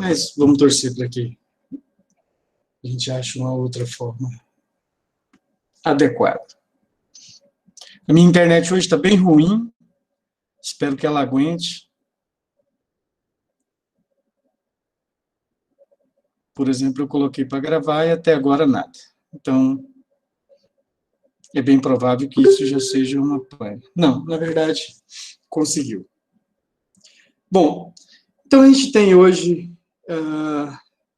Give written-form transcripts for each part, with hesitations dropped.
Mas vamos torcer para que a gente ache uma outra forma adequada. A minha internet hoje está bem ruim, espero que ela aguente. Por exemplo, eu coloquei para gravar e até agora nada. Então, é bem provável que isso já seja uma pane. Não, na verdade, conseguiu. Bom, então a gente tem hoje...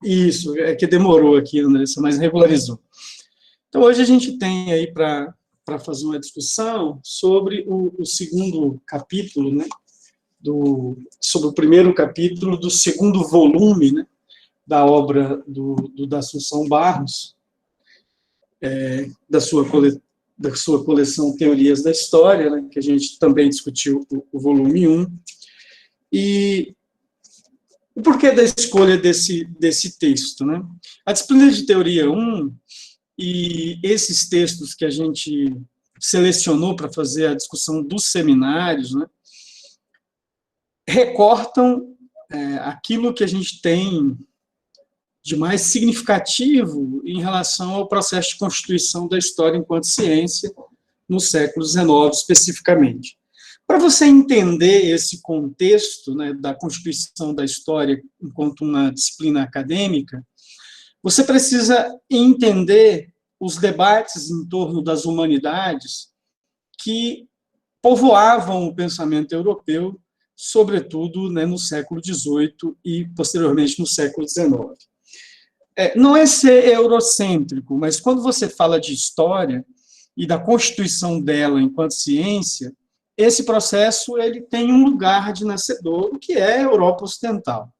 isso, é que demorou aqui, Andressa, mas regularizou. Então, hoje a gente tem aí para fazer uma discussão sobre o segundo capítulo, né, sobre o primeiro capítulo do segundo volume, né, da obra da Assunção Barros, da sua coleção Teorias da História, né, que a gente também discutiu o volume 1, e o porquê da escolha desse texto, né? A disciplina de Teoria 1 e esses textos que a gente selecionou para fazer a discussão dos seminários, né, recortam aquilo que a gente tem de mais significativo em relação ao processo de constituição da história enquanto ciência no século XIX, especificamente. Para você entender esse contexto, né, da constituição da história enquanto uma disciplina acadêmica, você precisa entender os debates em torno das humanidades que povoavam o pensamento europeu, sobretudo, né, no século XVIII e, posteriormente, no século XIX. Não é ser eurocêntrico, mas quando você fala de história e da constituição dela enquanto ciência, esse processo ele tem um lugar de nascedouro, que é a Europa Ocidental.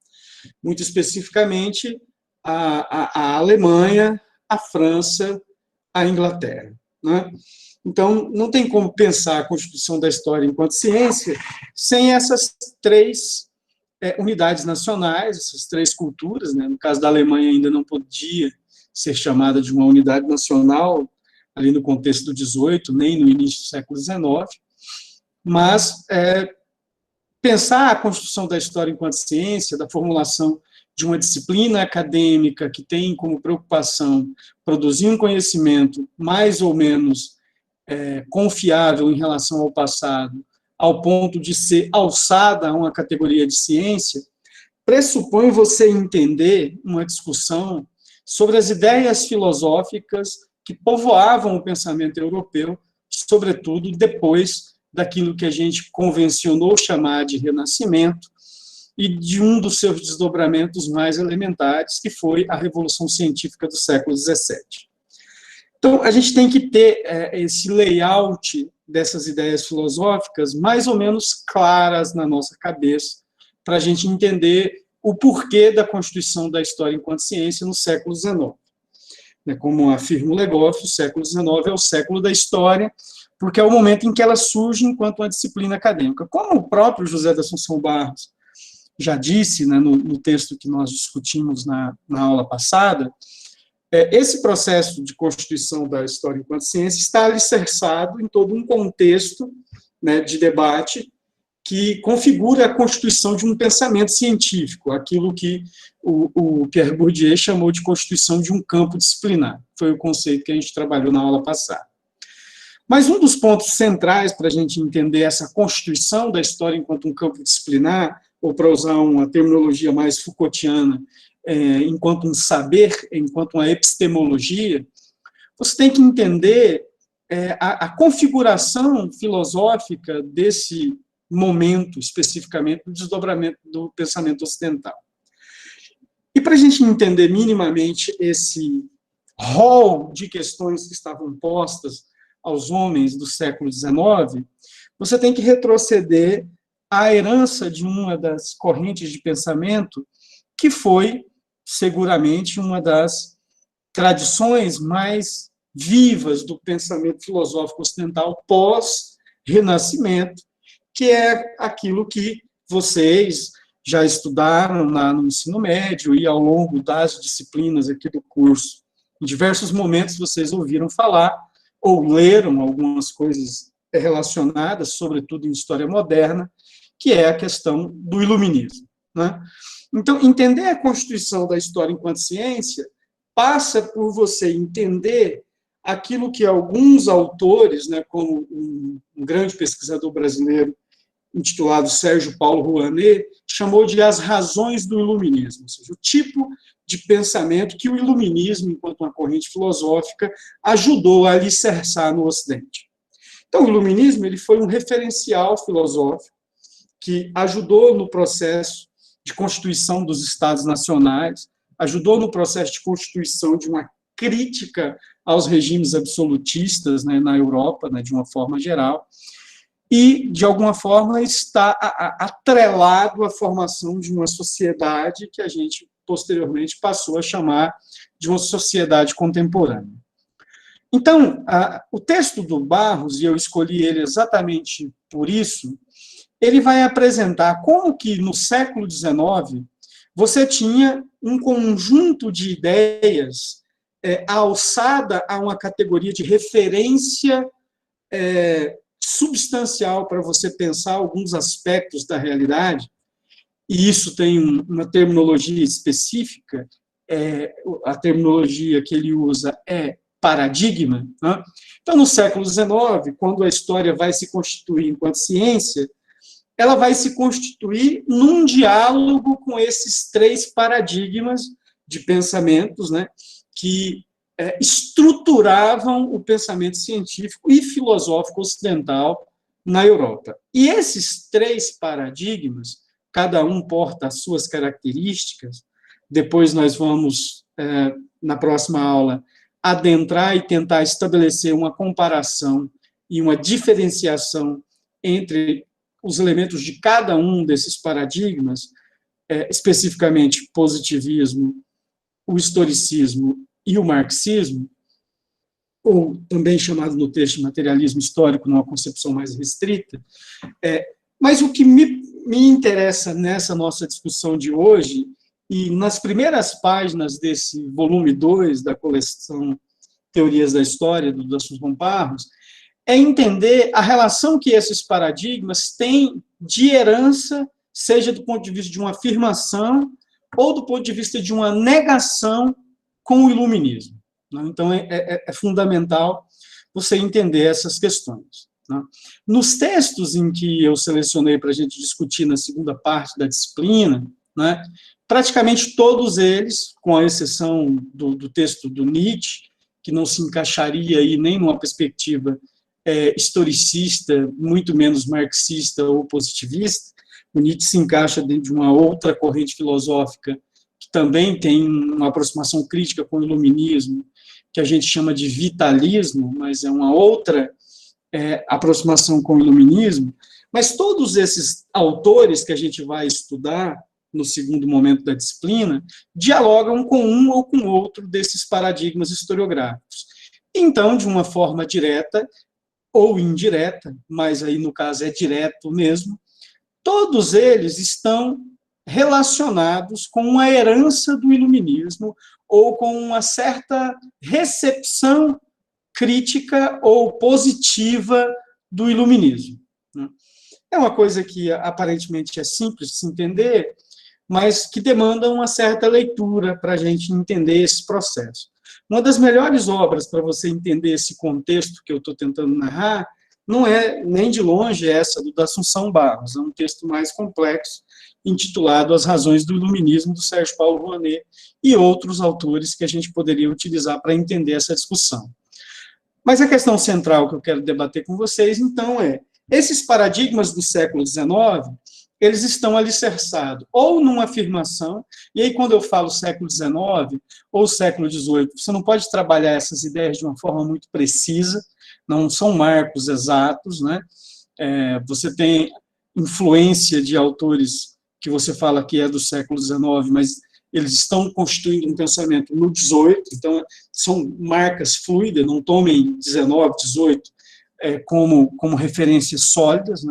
Muito especificamente, a Alemanha, a França, a Inglaterra, né? Então, não tem como pensar a constituição da história enquanto ciência sem essas três unidades nacionais, essas três culturas, né? No caso da Alemanha ainda não podia ser chamada de uma unidade nacional, ali no contexto do XVIII, nem no início do século XIX, mas pensar a construção da história enquanto ciência, da formulação de uma disciplina acadêmica que tem como preocupação produzir um conhecimento mais ou menos confiável em relação ao passado, ao ponto de ser alçada a uma categoria de ciência, pressupõe você entender uma discussão sobre as ideias filosóficas que povoavam o pensamento europeu, sobretudo depois daquilo que a gente convencionou chamar de Renascimento e de um dos seus desdobramentos mais elementares, que foi a Revolução Científica do século XVII. Então, a gente tem que ter esse layout dessas ideias filosóficas mais ou menos claras na nossa cabeça, para a gente entender o porquê da constituição da história enquanto ciência no século XIX. Como afirma o Legoff, o século XIX é o século da história, porque é o momento em que ela surge enquanto uma disciplina acadêmica. Como o próprio José da Assunção Barros já disse, né, no texto que nós discutimos na aula passada, esse processo de constituição da história enquanto ciência está alicerçado em todo um contexto, né, de debate que configura a constituição de um pensamento científico, aquilo que o Pierre Bourdieu chamou de constituição de um campo disciplinar. Foi o conceito que a gente trabalhou na aula passada. Mas um dos pontos centrais para a gente entender essa constituição da história enquanto um campo disciplinar, ou para usar uma terminologia mais Foucaultiana, enquanto um saber, enquanto uma epistemologia, você tem que entender a configuração filosófica desse momento, especificamente, do desdobramento do pensamento ocidental. E para a gente entender minimamente esse rol de questões que estavam postas aos homens do século XIX, você tem que retroceder à herança de uma das correntes de pensamento que foi, seguramente, uma das tradições mais vivas do pensamento filosófico ocidental pós-Renascimento, que é aquilo que vocês já estudaram no ensino médio e ao longo das disciplinas aqui do curso. Em diversos momentos vocês ouviram falar ou leram algumas coisas relacionadas, sobretudo em história moderna, que é a questão do iluminismo, né? Então, entender a constituição da história enquanto ciência passa por você entender aquilo que alguns autores, né, como um grande pesquisador brasileiro intitulado Sérgio Paulo Rouanet, chamou de as razões do iluminismo, ou seja, o tipo de pensamento que o iluminismo, enquanto uma corrente filosófica, ajudou a alicerçar no Ocidente. Então, o iluminismo ele foi um referencial filosófico que ajudou no processo de constituição dos Estados nacionais, ajudou no processo de constituição de uma crítica aos regimes absolutistas, né, na Europa, né, de uma forma geral, e, de alguma forma, está atrelado à formação de uma sociedade que a gente, posteriormente, passou a chamar de uma sociedade contemporânea. Então, o texto do Barros, e eu escolhi ele exatamente por isso, ele vai apresentar como que, no século XIX, você tinha um conjunto de ideias alçada a uma categoria de referência substancial para você pensar alguns aspectos da realidade, e isso tem uma terminologia específica, a terminologia que ele usa é paradigma, né? Então, no século XIX, quando a história vai se constituir enquanto ciência, ela vai se constituir num diálogo com esses três paradigmas de pensamentos, né, que estruturavam o pensamento científico e filosófico ocidental na Europa. E esses três paradigmas, cada um porta as suas características, depois nós vamos, na próxima aula, adentrar e tentar estabelecer uma comparação e uma diferenciação entre os elementos de cada um desses paradigmas, especificamente positivismo, o historicismo e o marxismo, ou também chamado no texto de materialismo histórico, numa concepção mais restrita. Mas o que me interessa nessa nossa discussão de hoje, e nas primeiras páginas desse volume 2 da coleção Teorias da História, do Assunção Barros, é entender a relação que esses paradigmas têm de herança, seja do ponto de vista de uma afirmação ou do ponto de vista de uma negação com o iluminismo. Então, é fundamental você entender essas questões. Nos textos em que eu selecionei para a gente discutir na segunda parte da disciplina, praticamente todos eles, com a exceção do texto do Nietzsche, que não se encaixaria aí nem numa perspectiva historicista, muito menos marxista ou positivista. O Nietzsche se encaixa dentro de uma outra corrente filosófica que também tem uma aproximação crítica com o iluminismo, que a gente chama de vitalismo, mas é uma outra aproximação com o iluminismo. Mas todos esses autores que a gente vai estudar no segundo momento da disciplina dialogam com um ou com outro desses paradigmas historiográficos. Então, de uma forma direta ou indireta, mas aí no caso é direto mesmo, todos eles estão relacionados com uma herança do iluminismo ou com uma certa recepção crítica ou positiva do iluminismo. É uma coisa que aparentemente é simples de se entender, mas que demanda uma certa leitura para a gente entender esse processo. Uma das melhores obras para você entender esse contexto que eu estou tentando narrar não é nem de longe essa do Assunção Barros, é um texto mais complexo, intitulado As Razões do Iluminismo, do Sérgio Paulo Rouanet, e outros autores que a gente poderia utilizar para entender essa discussão. Mas a questão central que eu quero debater com vocês, então, esses paradigmas do século XIX, eles estão alicerçados ou numa afirmação, e aí quando eu falo século XIX ou século XVIII, você não pode trabalhar essas ideias de uma forma muito precisa, não são marcos exatos, você tem influência de autores que você fala que é do século XIX, mas eles estão constituindo um pensamento no XVIII, então são marcas fluidas, não tomem 19, 18 como referências sólidas,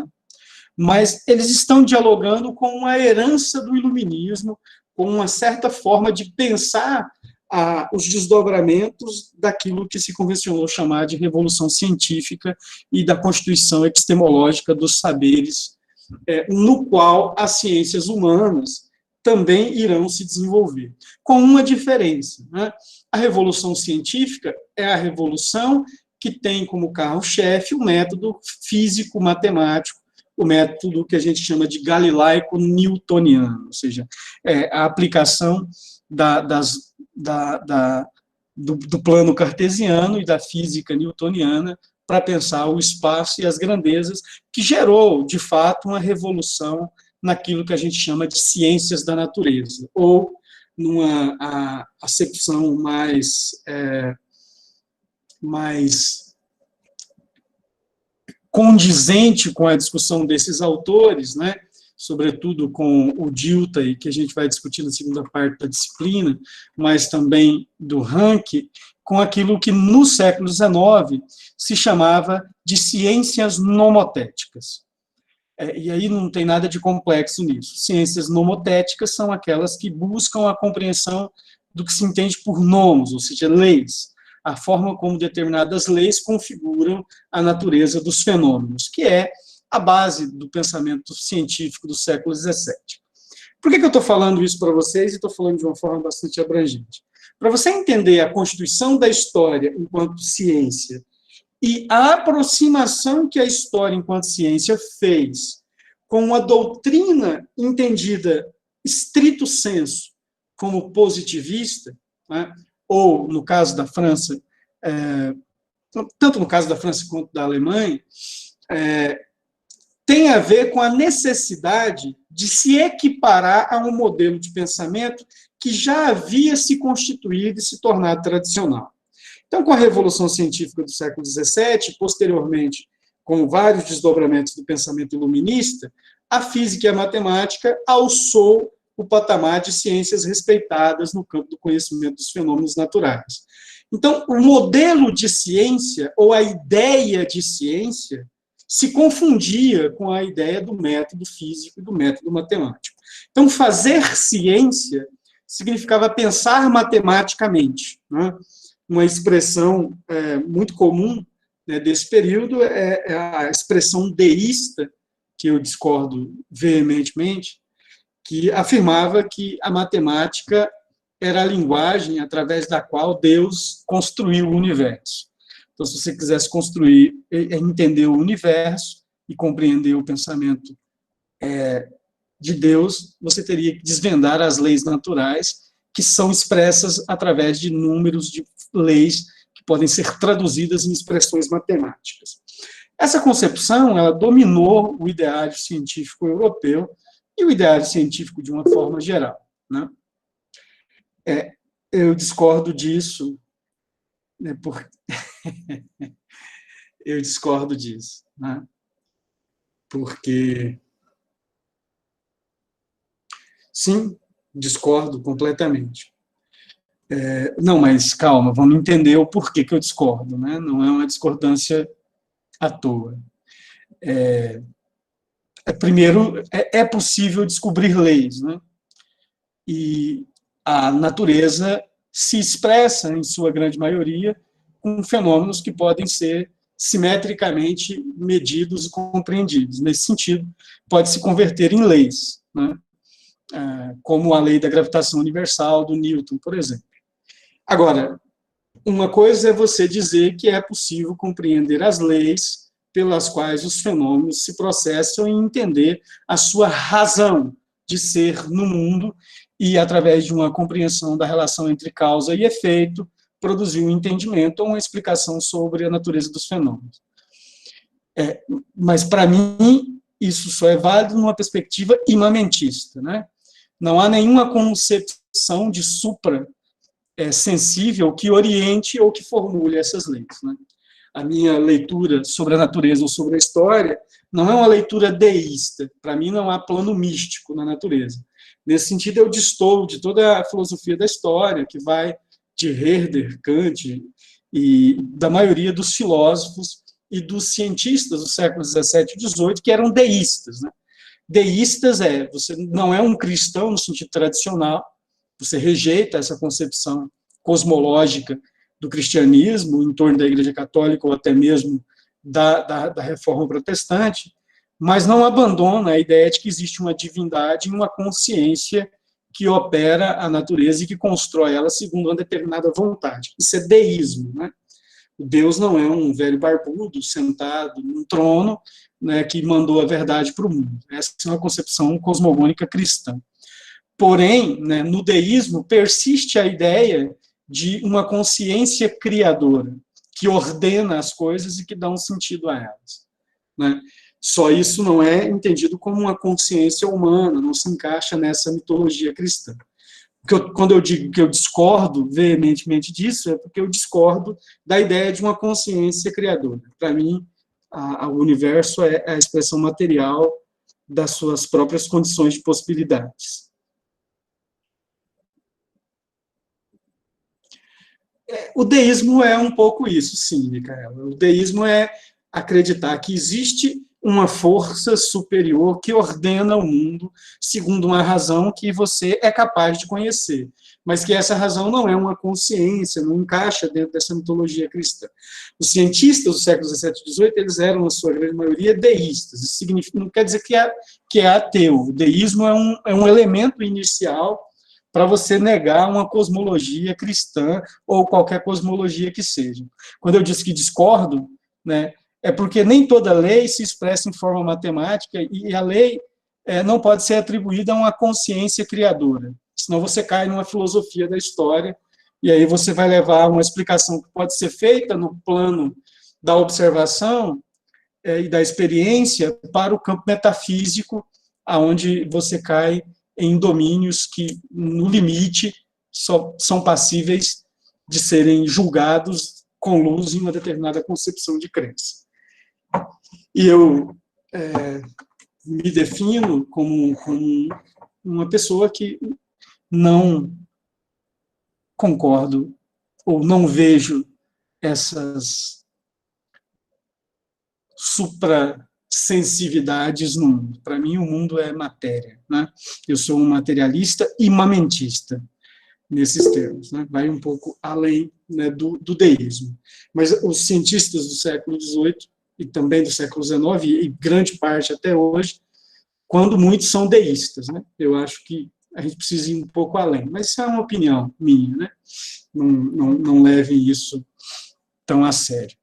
mas eles estão dialogando com uma herança do iluminismo, com uma certa forma de pensar os desdobramentos daquilo que se convencionou chamar de revolução científica e da constituição epistemológica dos saberes, no qual as ciências humanas também irão se desenvolver, com uma diferença, né? A revolução científica é a revolução que tem como carro-chefe o método físico-matemático, o método que a gente chama de galilaico-newtoniano, ou seja, a aplicação do plano cartesiano e da física newtoniana para pensar o espaço e as grandezas, que gerou, de fato, uma revolução naquilo que a gente chama de ciências da natureza, ou numa acepção mais condizente com a discussão desses autores, né, sobretudo com o Dilthey, que a gente vai discutir na segunda parte da disciplina, mas também do Rank, com aquilo que no século XIX se chamava de ciências nomotéticas. E aí não tem nada de complexo nisso. Ciências nomotéticas são aquelas que buscam a compreensão do que se entende por nomos, ou seja, leis, a forma como determinadas leis configuram a natureza dos fenômenos, que é a base do pensamento científico do século XVII. Por que eu estou falando isso para vocês e estou falando de uma forma bastante abrangente? Para você entender a constituição da história enquanto ciência e a aproximação que a história enquanto ciência fez com uma doutrina entendida stricto sensu como positivista, né, ou, no caso da França, tanto no caso da França quanto da Alemanha, tem a ver com a necessidade de se equiparar a um modelo de pensamento que já havia se constituído e se tornado tradicional. Então, com a Revolução Científica do século XVII, posteriormente, com vários desdobramentos do pensamento iluminista, a física e a matemática alçou o patamar de ciências respeitadas no campo do conhecimento dos fenômenos naturais. Então, o modelo de ciência, ou a ideia de ciência, se confundia com a ideia do método físico e do método matemático. Então, fazer ciência significava pensar matematicamente, né? Uma expressão muito comum, né, desse período é a expressão deísta, que eu discordo veementemente, que afirmava que a matemática era a linguagem através da qual Deus construiu o universo. Então, se você quisesse construir, entender o universo e compreender o pensamento de Deus, você teria que desvendar as leis naturais, que são expressas através de números de leis que podem ser traduzidas em expressões matemáticas. Essa concepção, ela dominou o ideário científico europeu e o ideário científico de uma forma geral, né? Eu discordo disso, né, eu discordo disso, né? Porque, sim, discordo completamente. Não, mas calma, vamos entender o porquê que eu discordo, né? Não é uma discordância à toa. Primeiro, é possível descobrir leis, né? E a natureza se expressa, em sua grande maioria, com fenômenos que podem ser simetricamente medidos e compreendidos. Nesse sentido, pode se converter em leis, né? Como a lei da gravitação universal do Newton, por exemplo. Agora, uma coisa é você dizer que é possível compreender as leis pelas quais os fenômenos se processam e entender a sua razão de ser no mundo e, através de uma compreensão da relação entre causa e efeito, produzir um entendimento ou uma explicação sobre a natureza dos fenômenos. Mas, para mim, isso só é válido numa perspectiva imamentista, né? Não há nenhuma concepção de supra sensível que oriente ou que formule essas leis, né? A minha leitura sobre a natureza ou sobre a história não é uma leitura deísta. Para mim, não há plano místico na natureza. Nesse sentido, eu destoo de toda a filosofia da história, que vai de Herder, Kant e da maioria dos filósofos e dos cientistas do século XVII e XVIII, que eram deístas, né? Deístas você não é um cristão no sentido tradicional, você rejeita essa concepção cosmológica do cristianismo em torno da Igreja Católica ou até mesmo da Reforma Protestante, mas não abandona a ideia de que existe uma divindade e uma consciência que opera a natureza e que constrói ela segundo uma determinada vontade. Isso é deísmo, né? O Deus não é um velho barbudo sentado num trono, né, que mandou a verdade para o mundo. Essa é uma concepção cosmogônica cristã. Porém, né, no deísmo persiste a ideia de uma consciência criadora, que ordena as coisas e que dá um sentido a elas, né? Só isso não é entendido como uma consciência humana, não se encaixa nessa mitologia cristã. Quando eu digo que eu discordo veementemente disso, é porque eu discordo da ideia de uma consciência criadora. Para mim, o universo é a expressão material das suas próprias condições de possibilidades. O deísmo é um pouco isso, sim, Micaela. O deísmo é acreditar que existe uma força superior que ordena o mundo segundo uma razão que você é capaz de conhecer, mas que essa razão não é uma consciência, não encaixa dentro dessa mitologia cristã. Os cientistas do século XVII e XVIII, eles eram, na sua grande maioria, deístas. Isso significa, não quer dizer que é ateu. O deísmo é um elemento inicial para você negar uma cosmologia cristã ou qualquer cosmologia que seja. Quando eu disse que discordo, né, é porque nem toda lei se expressa em forma matemática e a lei não pode ser atribuída a uma consciência criadora, senão você cai numa filosofia da história e aí você vai levar uma explicação que pode ser feita no plano da observação e da experiência para o campo metafísico, aonde você cai em domínios que, no limite, são passíveis de serem julgados com luz em uma determinada concepção de crença. E eu me defino como uma pessoa que não concordo ou não vejo essas suprasensividades no mundo. Para mim, o mundo é matéria, né? Eu sou um materialista imamentista nesses termos, né? Vai um pouco além, né, do deísmo. Mas os cientistas do século XVIII e também do século XIX, e grande parte até hoje, quando muitos são deístas, né? Eu acho que a gente precisa ir um pouco além, mas isso é uma opinião minha, né? Não levem isso tão a sério.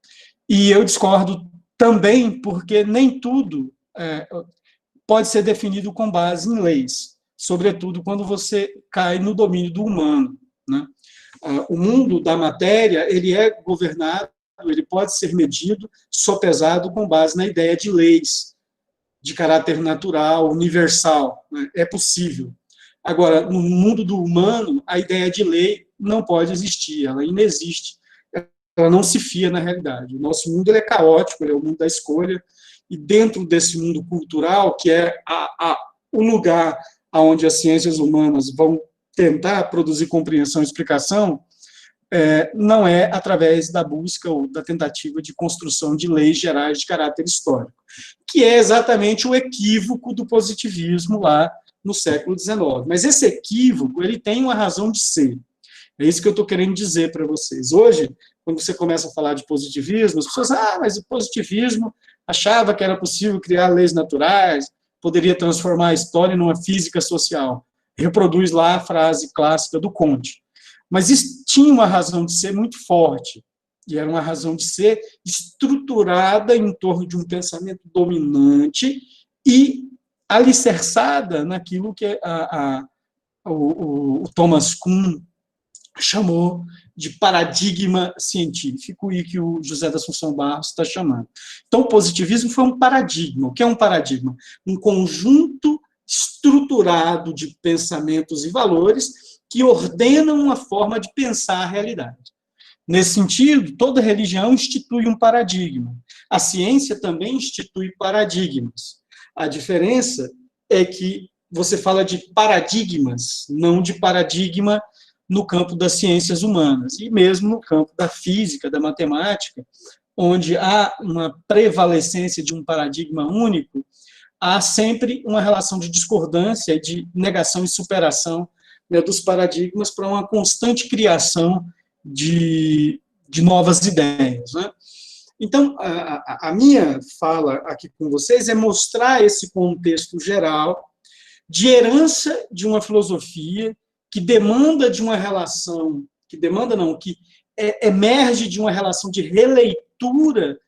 E eu discordo também porque nem tudo pode ser definido com base em leis, sobretudo quando você cai no domínio do humano, né? O mundo da matéria, ele é governado, ele pode ser medido, sopesado com base na ideia de leis, de caráter natural, universal, né? É possível. Agora, no mundo do humano, a ideia de lei não pode existir, ela inexiste, ela não se fia na realidade. O nosso mundo ele é caótico, ele é o mundo da escolha, e dentro desse mundo cultural, que é o lugar onde as ciências humanas vão tentar produzir compreensão e explicação, não é através da busca ou da tentativa de construção de leis gerais de caráter histórico, que é exatamente o equívoco do positivismo lá no século XIX. Mas esse equívoco, ele tem uma razão de ser. É isso que eu estou querendo dizer para vocês. Hoje, quando você começa a falar de positivismo, as pessoas, mas o positivismo achava que era possível criar leis naturais, poderia transformar a história numa física social. Reproduz lá a frase clássica do Comte. Mas isso tinha uma razão de ser muito forte, e era uma razão de ser estruturada em torno de um pensamento dominante e alicerçada naquilo que o Thomas Kuhn chamou de paradigma científico e que o José da Assunção Barros está chamando. Então, o positivismo foi um paradigma. O que é um paradigma? Um conjunto estruturado de pensamentos e valores que ordenam uma forma de pensar a realidade. Nesse sentido, toda religião institui um paradigma. A ciência também institui paradigmas. A diferença é que você fala de paradigmas, não de paradigma no campo das ciências humanas, e mesmo no campo da física, da matemática, onde há uma prevalecência de um paradigma único, há sempre uma relação de discordância, de negação e superação, né, dos paradigmas para uma constante criação de novas ideias, né? Então, a minha fala aqui com vocês é mostrar esse contexto geral, de herança de uma filosofia que demanda de uma relação, que emerge de uma relação de releitura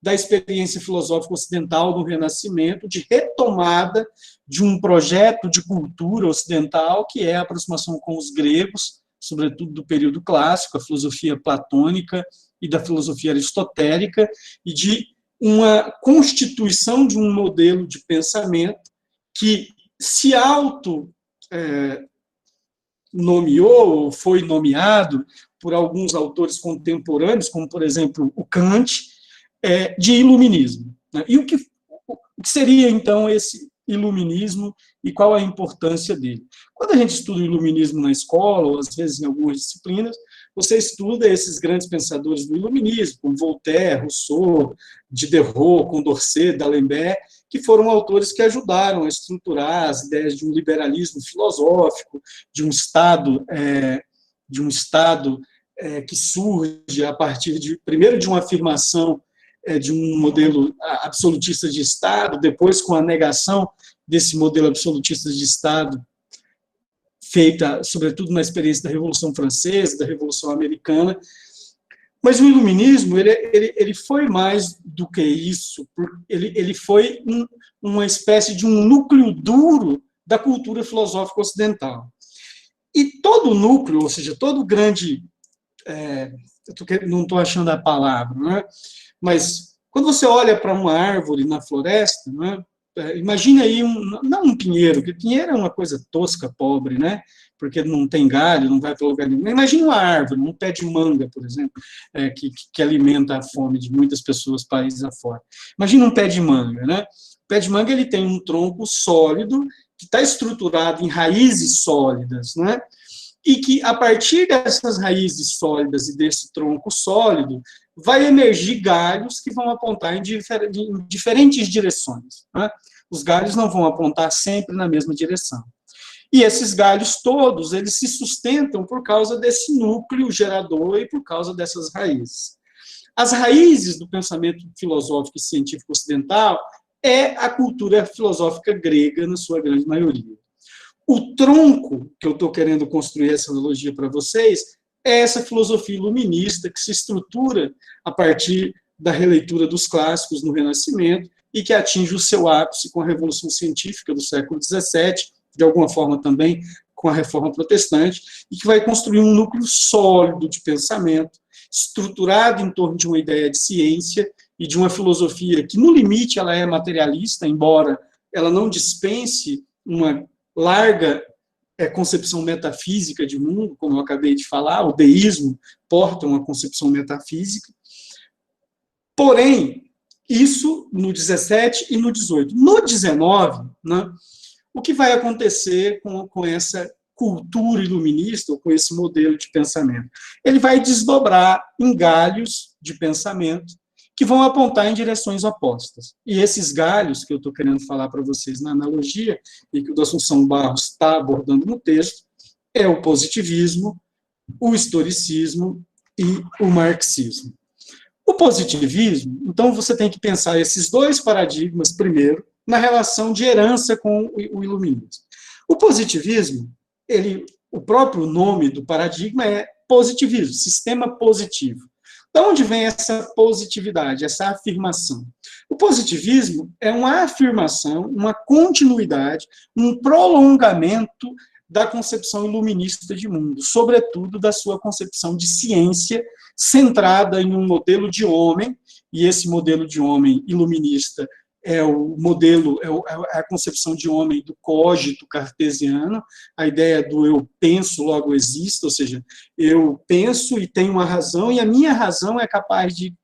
da experiência filosófica ocidental do Renascimento, de retomada de um projeto de cultura ocidental, que é a aproximação com os gregos, sobretudo do período clássico, a filosofia platônica e da filosofia aristotélica, e de uma constituição de um modelo de pensamento que se nomeou, ou foi nomeado por alguns autores contemporâneos, como, por exemplo, o Kant, de iluminismo. E o que seria, então, esse iluminismo e qual a importância dele? Quando a gente estuda o iluminismo na escola, ou às vezes em algumas disciplinas, você estuda esses grandes pensadores do iluminismo, como Voltaire, Rousseau, Diderot, Condorcet, D'Alembert, que foram autores que ajudaram a estruturar as ideias de um liberalismo filosófico, de um Estado que surge a partir primeiro de uma afirmação de um modelo absolutista de Estado, depois com a negação desse modelo absolutista de Estado, feita, sobretudo, na experiência da Revolução Francesa, da Revolução Americana. Mas o iluminismo ele foi mais do que isso, ele foi uma espécie de um núcleo duro da cultura filosófica ocidental. E todo núcleo, ou seja, todo grande... não estou achando a palavra, né? Mas quando você olha para uma árvore na floresta, né? Imagine aí, não um pinheiro, porque pinheiro é uma coisa tosca, pobre, né? Porque não tem galho, não vai para lugar nenhum. Imagine uma árvore, um pé de manga, por exemplo, que alimenta a fome de muitas pessoas países afora. Imagine um pé de manga, né? O pé de manga ele tem um tronco sólido, que está estruturado em raízes sólidas, né? E que, a partir dessas raízes sólidas e desse tronco sólido, vai emergir galhos que vão apontar em diferentes direções, né? Os galhos não vão apontar sempre na mesma direção. E esses galhos todos, eles se sustentam por causa desse núcleo gerador e por causa dessas raízes. As raízes do pensamento filosófico e científico ocidental é a cultura filosófica grega, na sua grande maioria. O tronco, que eu estou querendo construir essa analogia para vocês, é essa filosofia iluminista que se estrutura a partir da releitura dos clássicos no Renascimento e que atinge o seu ápice com a Revolução Científica do século XVII, de alguma forma também com a Reforma Protestante, e que vai construir um núcleo sólido de pensamento, estruturado em torno de uma ideia de ciência e de uma filosofia que, no limite, ela é materialista, embora ela não dispense uma larga concepção metafísica de mundo, como eu acabei de falar, o deísmo porta uma concepção metafísica. Porém, isso no 17 e no 18. No 19, né, o que vai acontecer com essa cultura iluminista, ou com esse modelo de pensamento? Ele vai desdobrar em galhos de pensamento que vão apontar em direções opostas. E esses galhos, que eu estou querendo falar para vocês na analogia, e que o Assunção Barros está abordando no texto, é o positivismo, o historicismo e o marxismo. O positivismo, então, você tem que pensar esses dois paradigmas, primeiro, na relação de herança com o iluminismo. O positivismo, o próprio nome do paradigma é positivismo, sistema positivo. De onde vem essa positividade, essa afirmação? O positivismo é uma afirmação, uma continuidade, um prolongamento da concepção iluminista de mundo, sobretudo da sua concepção de ciência centrada em um modelo de homem, e esse modelo de homem iluminista é a concepção de homem do cogito cartesiano, a ideia do eu penso, logo existo, ou seja, eu penso e tenho uma razão, e a minha razão é capaz de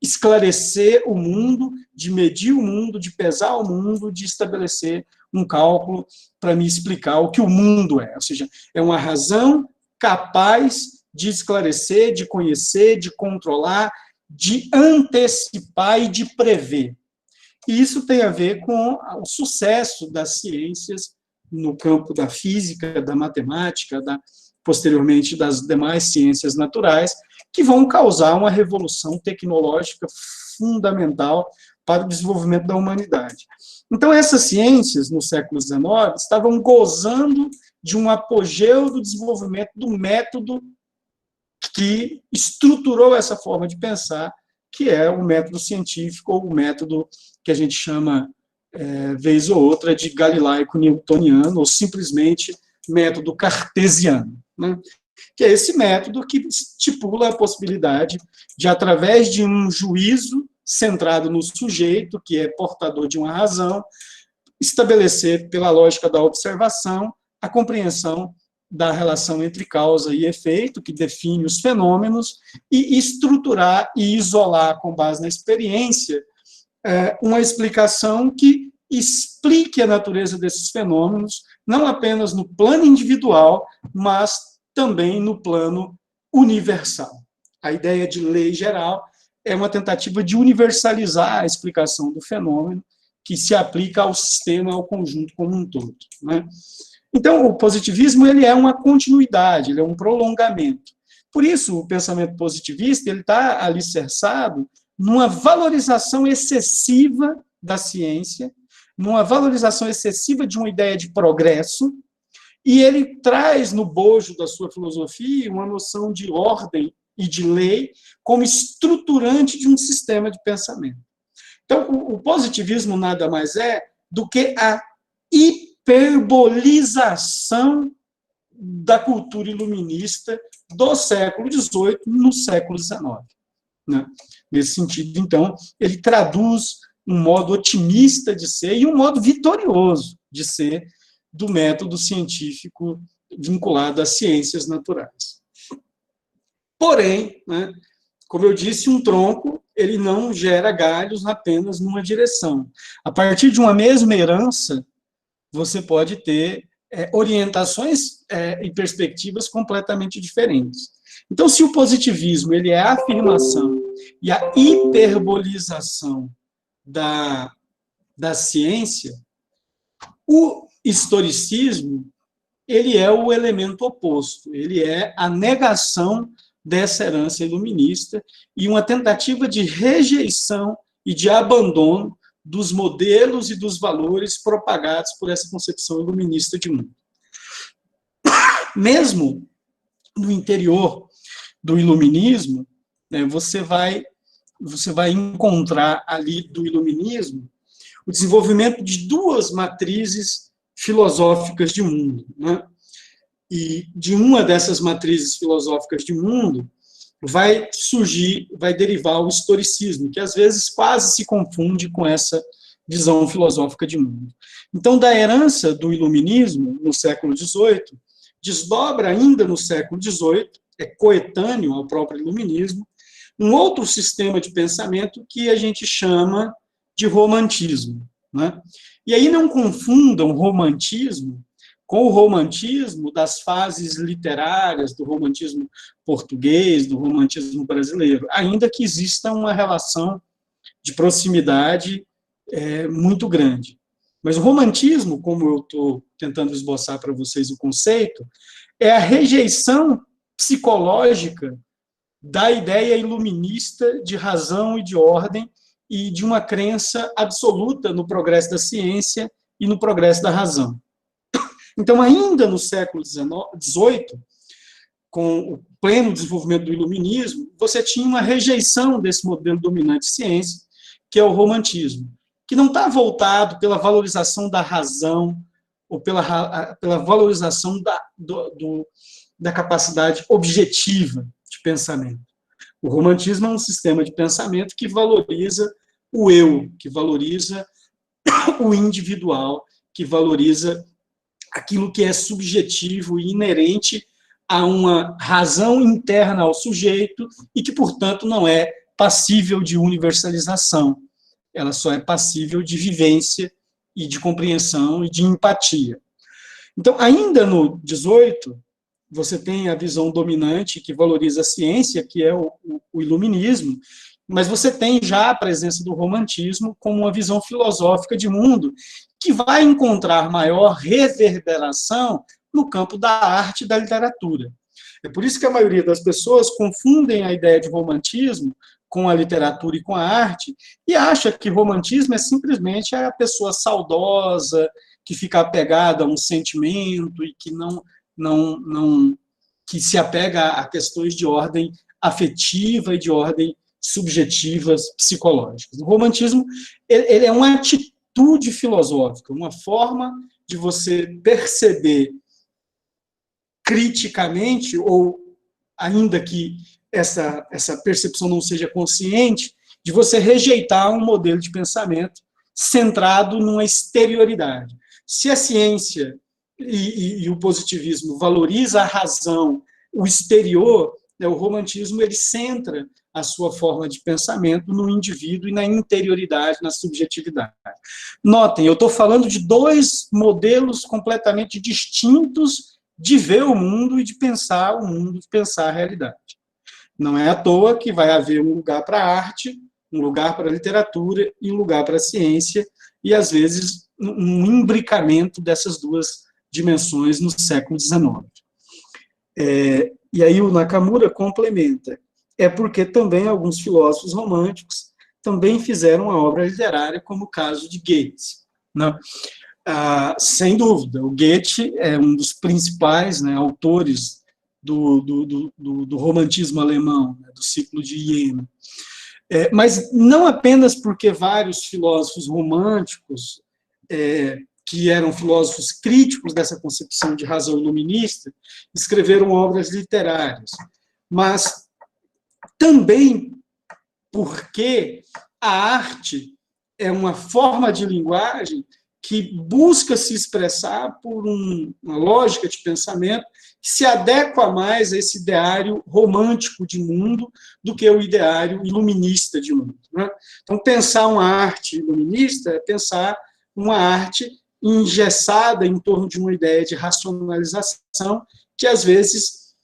esclarecer o mundo, de medir o mundo, de pesar o mundo, de estabelecer um cálculo para me explicar o que o mundo é. Ou seja, é uma razão capaz de esclarecer, de conhecer, de controlar, de antecipar e de prever. E isso tem a ver com o sucesso das ciências no campo da física, da matemática, posteriormente das demais ciências naturais, que vão causar uma revolução tecnológica fundamental para o desenvolvimento da humanidade. Então, essas ciências, no século XIX, estavam gozando de um apogeu do desenvolvimento do método que estruturou essa forma de pensar, que é o método científico, ou o método que a gente chama, vez ou outra, de galilaico-newtoniano, ou simplesmente método cartesiano, né? Que é esse método que estipula a possibilidade de, através de um juízo centrado no sujeito, que é portador de uma razão, estabelecer, pela lógica da observação, a compreensão da relação entre causa e efeito, que define os fenômenos, e estruturar e isolar, com base na experiência, uma explicação que explique a natureza desses fenômenos, não apenas no plano individual, mas também no plano universal. A ideia de lei geral é uma tentativa de universalizar a explicação do fenômeno, que se aplica ao sistema, ao conjunto como um todo, né? Então, o positivismo ele é uma continuidade, ele é um prolongamento. Por isso, o pensamento positivista ele está alicerçado numa valorização excessiva da ciência, numa valorização excessiva de uma ideia de progresso, e ele traz no bojo da sua filosofia uma noção de ordem e de lei como estruturante de um sistema de pensamento. Então, o positivismo nada mais é do que a hiperbolização da cultura iluminista do século XVIII no século XIX. Né? Nesse sentido, então, ele traduz um modo otimista de ser e um modo vitorioso de ser do método científico vinculado às ciências naturais. Porém, né, como eu disse, um tronco ele não gera galhos apenas numa direção. A partir de uma mesma herança, você pode ter orientações e perspectivas completamente diferentes. Então, se o positivismo ele é a afirmação e a hiperbolização da ciência, o historicismo ele é o elemento oposto, ele é a negação dessa herança iluminista e uma tentativa de rejeição e de abandono dos modelos e dos valores propagados por essa concepção iluminista de mundo. Mesmo no interior do iluminismo, né, você vai encontrar ali do iluminismo o desenvolvimento de duas matrizes filosóficas de mundo, né? E de uma dessas matrizes filosóficas de mundo vai derivar o historicismo, que às vezes quase se confunde com essa visão filosófica de mundo. Então, da herança do iluminismo no século XVIII, desdobra ainda no século XVIII, é coetâneo ao próprio iluminismo, um outro sistema de pensamento que a gente chama de romantismo, né? E aí não confundam romantismo com o romantismo das fases literárias, do romantismo português, do romantismo brasileiro, ainda que exista uma relação de proximidade muito grande. Mas o romantismo, como eu estou tentando esboçar para vocês o conceito, é a rejeição psicológica da ideia iluminista de razão e de ordem e de uma crença absoluta no progresso da ciência e no progresso da razão. Então, ainda no século XVIII, com o pleno desenvolvimento do iluminismo, você tinha uma rejeição desse modelo dominante de ciência, que é o romantismo, que não está voltado pela valorização da razão ou pela valorização da capacidade objetiva de pensamento. O romantismo é um sistema de pensamento que valoriza o eu, que valoriza o individual, que valoriza aquilo que é subjetivo e inerente a uma razão interna ao sujeito e que, portanto, não é passível de universalização. Ela só é passível de vivência e de compreensão e de empatia. Então, ainda no 18, você tem a visão dominante que valoriza a ciência, que é o iluminismo, mas você tem já a presença do romantismo como uma visão filosófica de mundo que vai encontrar maior reverberação no campo da arte e da literatura. É por isso que a maioria das pessoas confundem a ideia de romantismo com a literatura e com a arte, e acha que romantismo é simplesmente a pessoa saudosa, que fica apegada a um sentimento e que não que se apega a questões de ordem afetiva e de ordem subjetivas psicológicas. O romantismo ele é uma atitude filosófica, uma forma de você perceber criticamente, ou ainda que essa percepção não seja consciente, de você rejeitar um modelo de pensamento centrado numa exterioridade. Se a ciência e o positivismo valoriza a razão, o exterior, né, o romantismo ele centra a sua forma de pensamento no indivíduo e na interioridade, na subjetividade. Notem, eu estou falando de dois modelos completamente distintos de ver o mundo e de pensar o mundo, de pensar a realidade. Não é à toa que vai haver um lugar para a arte, um lugar para a literatura e um lugar para a ciência, e, às vezes, um imbricamento dessas duas dimensões no século XIX. E aí o Nakamura complementa, é porque também alguns filósofos românticos também fizeram uma obra literária, como o caso de Goethe. Né? Sem dúvida, o Goethe é um dos principais, né, autores do romantismo alemão, né, do ciclo de Iena. Mas não apenas porque vários filósofos românticos, que eram filósofos críticos dessa concepção de razão iluminista, escreveram obras literárias, mas também porque a arte é uma forma de linguagem que busca se expressar por uma lógica de pensamento que se adequa mais a esse ideário romântico de mundo do que o ideário iluminista de mundo. Né? Então, pensar uma arte iluminista é pensar uma arte engessada em torno de uma ideia de racionalização que, às vezes,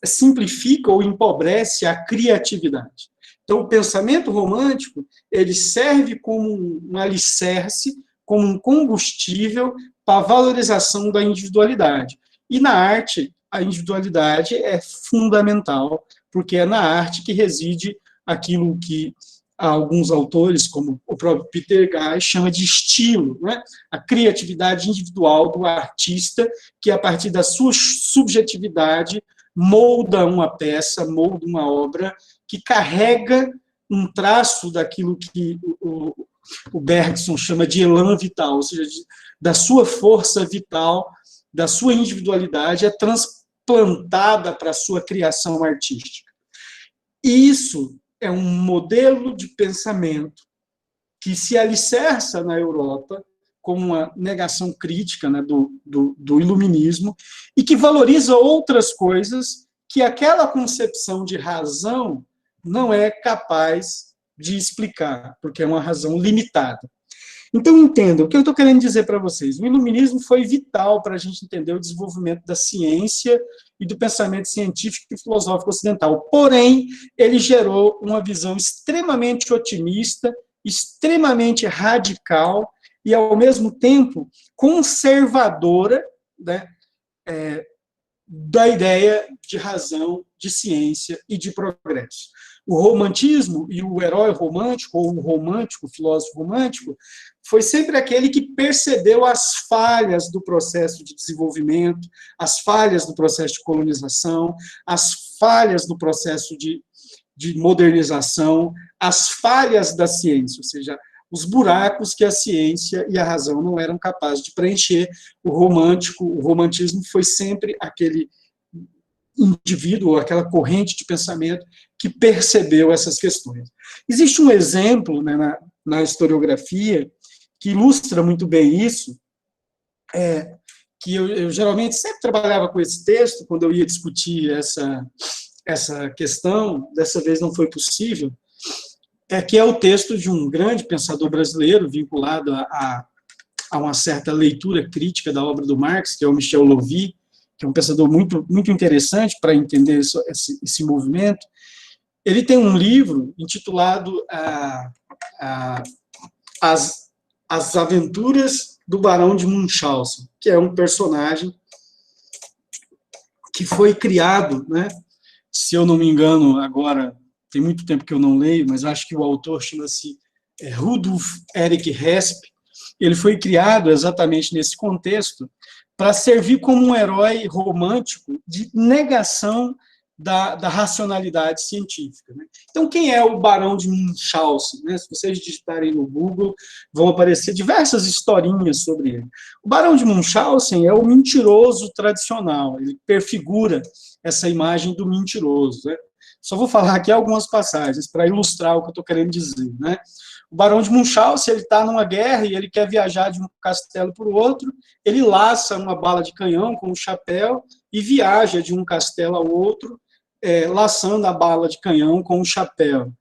simplifica ou empobrece a criatividade. Então, o pensamento romântico ele serve como um alicerce, como um combustível para a valorização da individualidade. E na arte, a individualidade é fundamental, porque é na arte que reside aquilo que alguns autores, como o próprio Peter Guy, chama de estilo, né? A criatividade individual do artista, que a partir da sua subjetividade molda uma peça, molda uma obra que carrega um traço daquilo que o Bergson chama de elan vital, ou seja, da sua força vital, da sua individualidade, é transplantada para a sua criação artística. E isso é um modelo de pensamento que se alicerça na Europa como uma negação crítica, né, do iluminismo e que valoriza outras coisas que aquela concepção de razão não é capaz de explicar, porque é uma razão limitada. Então, entendam, o que eu estou querendo dizer para vocês? O iluminismo foi vital para a gente entender o desenvolvimento da ciência e do pensamento científico e filosófico ocidental. Porém, ele gerou uma visão extremamente otimista, extremamente radical e, ao mesmo tempo, conservadora, né, da ideia de razão, de ciência e de progresso. O romantismo e o herói romântico, ou o romântico, o filósofo romântico, foi sempre aquele que percebeu as falhas do processo de desenvolvimento, as falhas do processo de colonização, as falhas do processo de modernização, as falhas da ciência, ou seja, os buracos que a ciência e a razão não eram capazes de preencher. O romantismo foi sempre aquele indivíduo, aquela corrente de pensamento que percebeu essas questões. Existe um exemplo, né, na historiografia que ilustra muito bem isso, que eu geralmente sempre trabalhava com esse texto quando eu ia discutir essa questão, dessa vez não foi possível, que é o texto de um grande pensador brasileiro vinculado a uma certa leitura crítica da obra do Marx, que é o Michel Lovy, que é um pensador muito, muito interessante para entender esse movimento. Ele tem um livro intitulado As Aventuras do Barão de Munchausen, que é um personagem que foi criado, né, se eu não me engano, agora tem muito tempo que eu não leio, mas acho que o autor chama-se Rudolf Erich Hesp. Ele foi criado exatamente nesse contexto para servir como um herói romântico de negação da racionalidade científica. Né? Então, quem é o Barão de Munchausen? Né? Se vocês digitarem no Google, vão aparecer diversas historinhas sobre ele. O Barão de Munchausen é o mentiroso tradicional, ele perfigura essa imagem do mentiroso. Né? Só vou falar aqui algumas passagens para ilustrar o que eu estou querendo dizer. Né? O Barão de Munchausen, ele está numa guerra e ele quer viajar de um castelo para o outro, ele laça uma bala de canhão com um chapéu e viaja de um castelo ao outro, laçando a bala de canhão com um chapéu.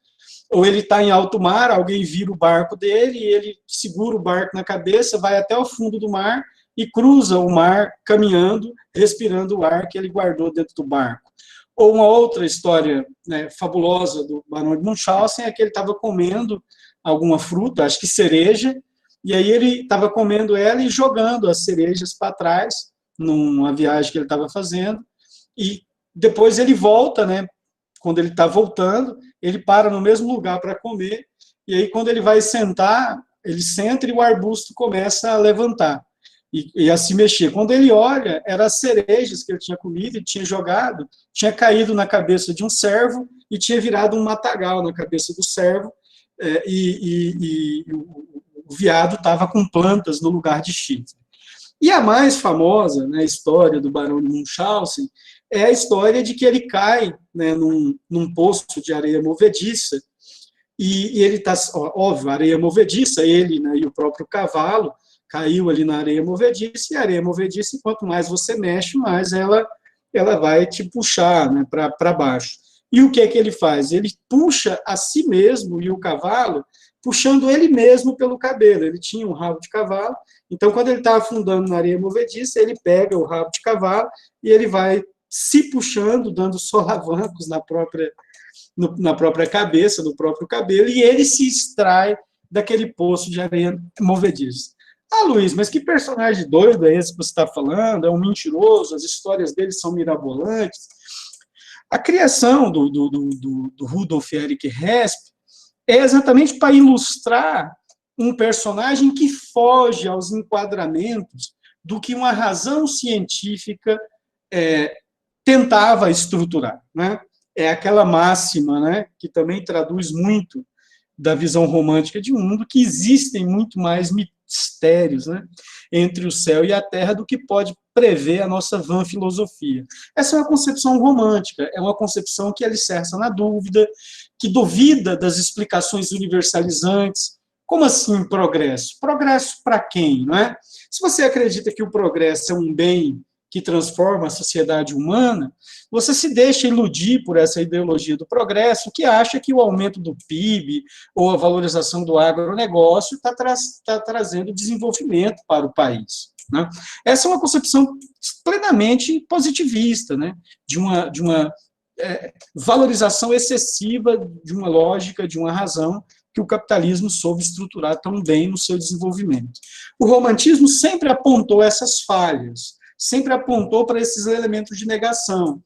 Ou ele está em alto mar, alguém vira o barco dele, e ele segura o barco na cabeça, vai até o fundo do mar e cruza o mar caminhando, respirando o ar que ele guardou dentro do barco. Ou uma outra história, né, fabulosa do Barão de Munchausen é que ele estava comendo alguma fruta, acho que cereja, e aí ele estava comendo ela e jogando as cerejas para trás, numa viagem que ele estava fazendo, e depois ele volta, né? Quando ele está voltando, ele para no mesmo lugar para comer, e aí quando ele vai sentar, ele senta e o arbusto começa a levantar e a se mexer. Quando ele olha, eram as cerejas que ele tinha comido e tinha jogado, tinha caído na cabeça de um cervo e tinha virado um matagal na cabeça do cervo, e o veado estava com plantas no lugar de chifre. E a mais famosa, né, história do Barão de Munchausen é a história de que ele cai, né, num poço de areia movediça, e ele está, óbvio, areia movediça, ele, né, e o próprio cavalo caiu ali na areia movediça, e a areia movediça, quanto mais você mexe, mais ela vai te puxar, né, para baixo. E o que é que ele faz? Ele puxa a si mesmo e o cavalo, puxando ele mesmo pelo cabelo. Ele tinha um rabo de cavalo, então, quando ele está afundando na areia movediça, ele pega o rabo de cavalo e ele vai se puxando, dando solavancos na própria cabeça, no próprio cabelo, e ele se extrai daquele poço de areia movediça. Ah, Luiz, mas que personagem doido é esse que você está falando? É um mentiroso, as histórias dele são mirabolantes. A criação do Rudolf Erich Hesp é exatamente para ilustrar um personagem que foge aos enquadramentos do que uma razão científica tentava estruturar. Né? É aquela máxima, né, que também traduz muito da visão romântica de mundo, que existem muito mais mistérios, né, entre o céu e a terra do que pode prever a nossa vã filosofia. Essa é uma concepção romântica, é uma concepção que alicerça na dúvida, que duvida das explicações universalizantes. Como assim progresso? Progresso para quem, não é? Se você acredita que o progresso é um bem que transforma a sociedade humana, você se deixa iludir por essa ideologia do progresso, que acha que o aumento do PIB ou a valorização do agronegócio está trazendo desenvolvimento para o país. Né? Essa é uma concepção plenamente positivista, né? de uma valorização excessiva de uma lógica, de uma razão que o capitalismo soube estruturar tão bem no seu desenvolvimento. O romantismo sempre apontou essas falhas, sempre apontou para esses elementos de negação,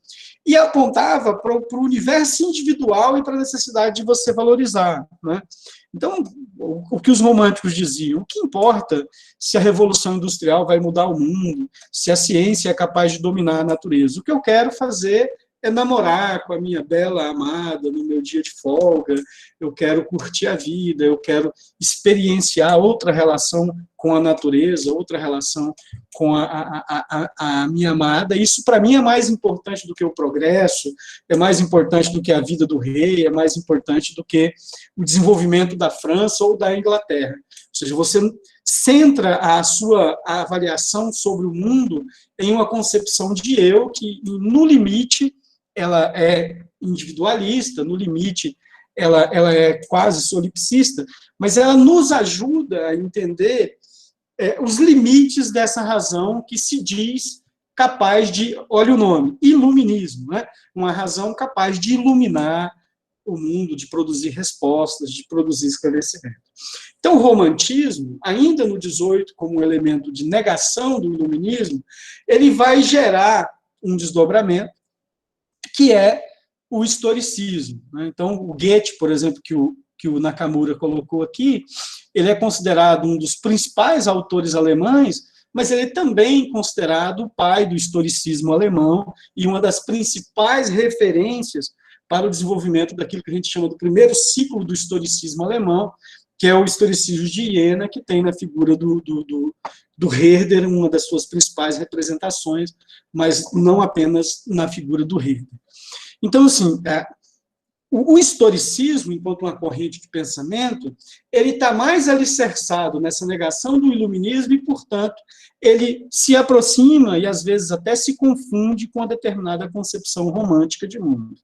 e apontava para o universo individual e para a necessidade de você valorizar. Né? Então, o que os românticos diziam, o que importa se a revolução industrial vai mudar o mundo, se a ciência é capaz de dominar a natureza? O que eu quero fazer é namorar com a minha bela amada no meu dia de folga, eu quero curtir a vida, eu quero experienciar outra relação com a natureza, outra relação com a minha amada. Isso, para mim, é mais importante do que o progresso, é mais importante do que a vida do rei, é mais importante do que o desenvolvimento da França ou da Inglaterra. Ou seja, você centra a sua avaliação sobre o mundo em uma concepção de eu que, no limite, ela é individualista, no limite, ela é quase solipsista, mas ela nos ajuda a entender os limites dessa razão que se diz capaz de, olha o nome, iluminismo, né? Uma razão capaz de iluminar o mundo, de produzir respostas, de produzir esclarecimento. Então, o romantismo, ainda no 18, como um elemento de negação do iluminismo, ele vai gerar um desdobramento, que é o historicismo, né? Então, o Goethe, por exemplo, que o Nakamura colocou aqui, ele é considerado um dos principais autores alemães, mas ele é também considerado o pai do historicismo alemão e uma das principais referências para o desenvolvimento daquilo que a gente chama do primeiro ciclo do historicismo alemão, que é o historicismo de Iena, que tem na figura do Herder uma das suas principais representações, mas não apenas na figura do Herder. Então, assim, o historicismo, enquanto uma corrente de pensamento, ele está mais alicerçado nessa negação do iluminismo e, portanto, ele se aproxima e, às vezes, até se confunde com uma determinada concepção romântica de mundo.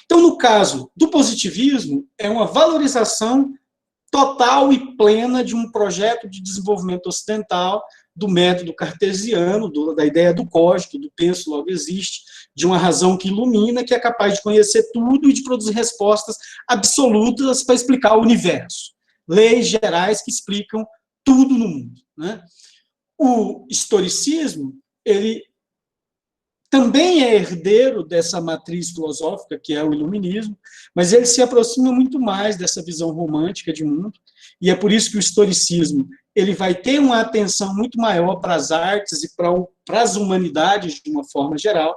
Então, no caso do positivismo, é uma valorização total e plena de um projeto de desenvolvimento ocidental, do método cartesiano, da ideia do código, do penso logo existe, de uma razão que ilumina, que é capaz de conhecer tudo e de produzir respostas absolutas para explicar o universo. Leis gerais que explicam tudo no mundo, né? O historicismo, ele também é herdeiro dessa matriz filosófica, que é o iluminismo, mas ele se aproxima muito mais dessa visão romântica de mundo, e é por isso que o historicismo ele vai ter uma atenção muito maior para as artes e para as humanidades, de uma forma geral,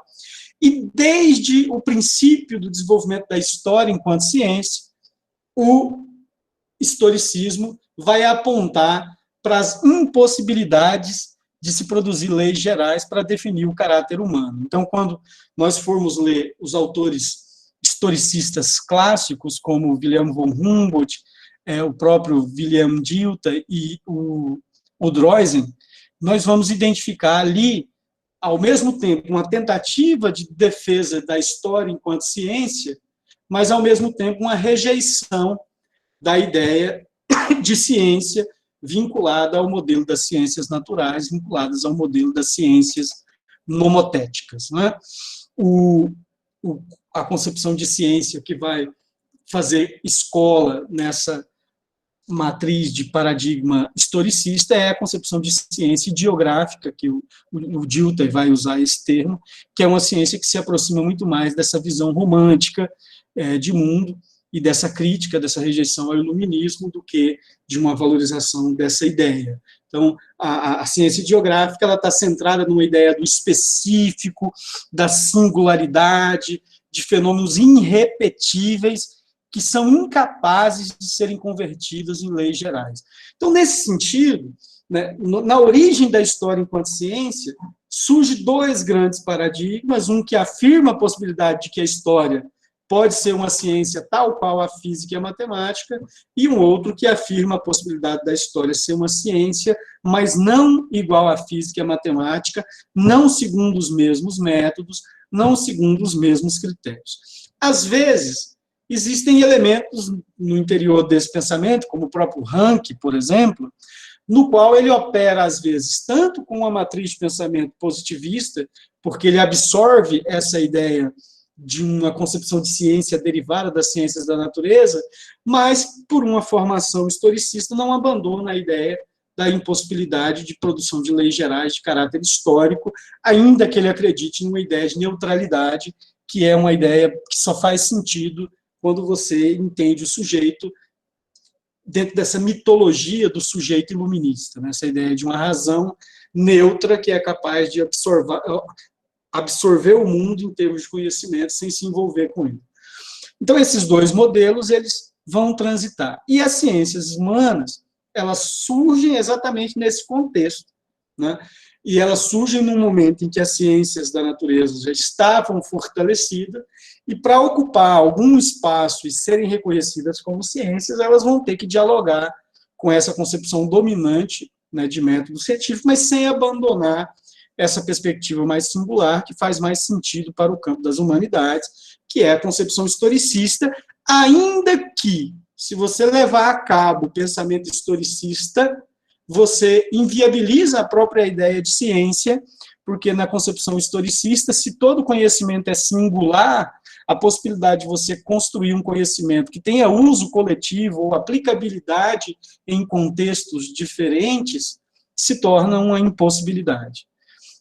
e desde o princípio do desenvolvimento da história enquanto ciência, o historicismo vai apontar para as impossibilidades de se produzir leis gerais para definir o caráter humano. Então, quando nós formos ler os autores historicistas clássicos, como Wilhelm von Humboldt, o próprio Wilhelm Dilthey e o Droysen, nós vamos identificar ali, ao mesmo tempo, uma tentativa de defesa da história enquanto ciência, mas, ao mesmo tempo, uma rejeição da ideia de ciência vinculada ao modelo das ciências naturais, vinculadas ao modelo das ciências nomotéticas, não é? A concepção de ciência que vai fazer escola nessa matriz de paradigma historicista é a concepção de ciência ideográfica, que o Dilthey vai usar esse termo, que é uma ciência que se aproxima muito mais dessa visão romântica de mundo e dessa crítica, dessa rejeição ao iluminismo, do que de uma valorização dessa ideia. Então, a ciência ideográfica está centrada numa ideia do específico, da singularidade, de fenômenos irrepetíveis, que são incapazes de serem convertidos em leis gerais. Então, nesse sentido, né, na origem da história enquanto ciência, surge dois grandes paradigmas, um que afirma a possibilidade de que a história pode ser uma ciência tal qual a física e a matemática, e um outro que afirma a possibilidade da história ser uma ciência, mas não igual à física e à matemática, não segundo os mesmos métodos, não segundo os mesmos critérios. Às vezes, existem elementos no interior desse pensamento, como o próprio Rank, por exemplo, no qual ele opera, às vezes, tanto com uma matriz de pensamento positivista, porque ele absorve essa ideia de uma concepção de ciência derivada das ciências da natureza, mas, por uma formação historicista, não abandona a ideia da impossibilidade de produção de leis gerais de caráter histórico, ainda que ele acredite numa ideia de neutralidade, que é uma ideia que só faz sentido quando você entende o sujeito dentro dessa mitologia do sujeito iluminista, né? Essa ideia de uma razão neutra que é capaz de absorver o mundo em termos de conhecimento sem se envolver com ele. Então, esses dois modelos, eles vão transitar. E as ciências humanas, elas surgem exatamente nesse contexto, né? E elas surgem num momento em que as ciências da natureza já estavam fortalecidas, e para ocupar algum espaço e serem reconhecidas como ciências, elas vão ter que dialogar com essa concepção dominante, né, de método científico, mas sem abandonar essa perspectiva mais singular, que faz mais sentido para o campo das humanidades, que é a concepção historicista, ainda que, se você levar a cabo o pensamento historicista, você inviabiliza a própria ideia de ciência, porque na concepção historicista, se todo conhecimento é singular, a possibilidade de você construir um conhecimento que tenha uso coletivo ou aplicabilidade em contextos diferentes se torna uma impossibilidade.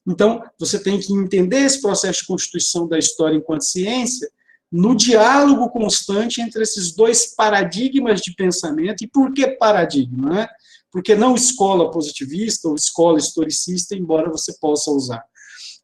Então, você tem que entender esse processo de constituição da história enquanto ciência no diálogo constante entre esses dois paradigmas de pensamento. E por que paradigma, né? Porque não escola positivista ou escola historicista, embora você possa usar.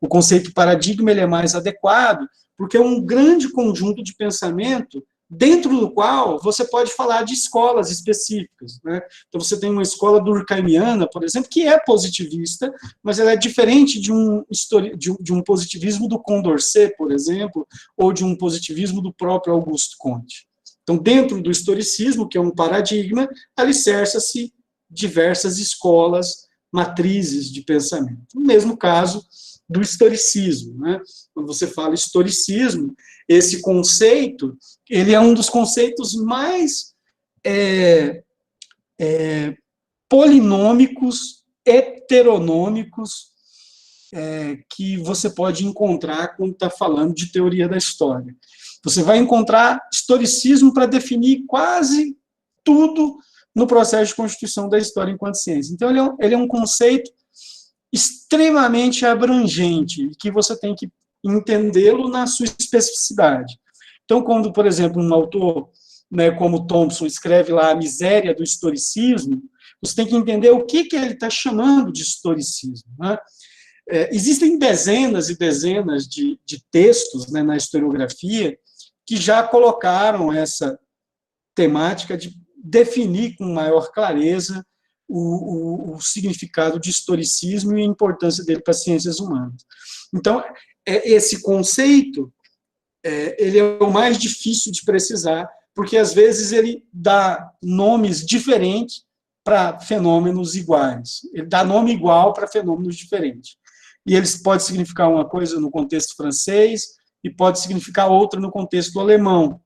O conceito paradigma ele é mais adequado, porque é um grande conjunto de pensamento dentro do qual você pode falar de escolas específicas, né? Então, você tem uma escola durkheimiana, por exemplo, que é positivista, mas ela é diferente de um positivismo do Condorcet, por exemplo, ou de um positivismo do próprio Auguste Comte. Então, dentro do historicismo, que é um paradigma, alicerça-se diversas escolas, matrizes de pensamento. No mesmo caso do historicismo, né? Quando você fala historicismo, esse conceito, ele é um dos conceitos mais polinômicos, heteronômicos, que você pode encontrar quando está falando de teoria da história. Você vai encontrar historicismo para definir quase tudo no processo de constituição da história enquanto ciência. Então, ele é um conceito extremamente abrangente, que você tem que entendê-lo na sua especificidade. Então, quando, por exemplo, um autor, né, como Thompson escreve lá A Miséria do Historicismo, você tem que entender o que ele está chamando de historicismo, né? Existem dezenas e dezenas de textos, né, na historiografia que já colocaram essa temática de definir com maior clareza o significado de historicismo e a importância dele para as ciências humanas. Então, esse conceito, ele é o mais difícil de precisar, porque, às vezes, ele dá nomes diferentes para fenômenos iguais. Ele dá nome igual para fenômenos diferentes. E eles podem significar uma coisa no contexto francês e pode significar outra no contexto alemão.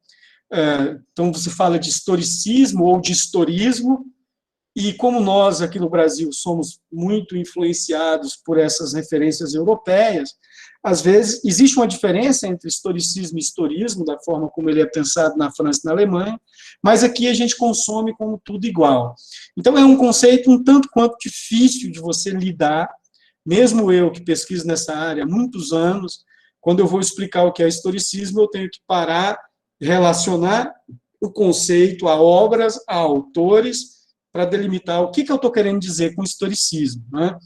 Então, você fala de historicismo ou de historismo, e como nós aqui no Brasil somos muito influenciados por essas referências europeias, às vezes existe uma diferença entre historicismo e historismo, da forma como ele é pensado na França e na Alemanha, mas aqui a gente consome como tudo igual. Então, é um conceito um tanto quanto difícil de você lidar, mesmo eu que pesquiso nessa área há muitos anos, quando eu vou explicar o que é historicismo, eu tenho que parar, relacionar o conceito a obras, a autores, para delimitar o que eu estou querendo dizer com historicismo, né?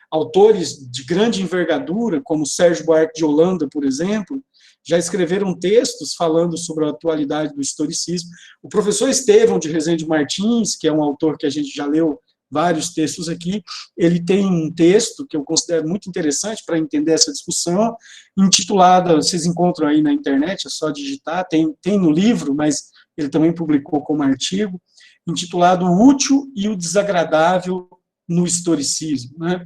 Autores de grande envergadura, como Sérgio Buarque de Holanda, por exemplo, já escreveram textos falando sobre a atualidade do historicismo. O professor Estevão de Rezende Martins, que é um autor que a gente já leu vários textos aqui, ele tem um texto que eu considero muito interessante para entender essa discussão, intitulado, vocês encontram aí na internet, é só digitar, tem no livro, mas ele também publicou como artigo, intitulado O Útil e o Desagradável no Historicismo, né?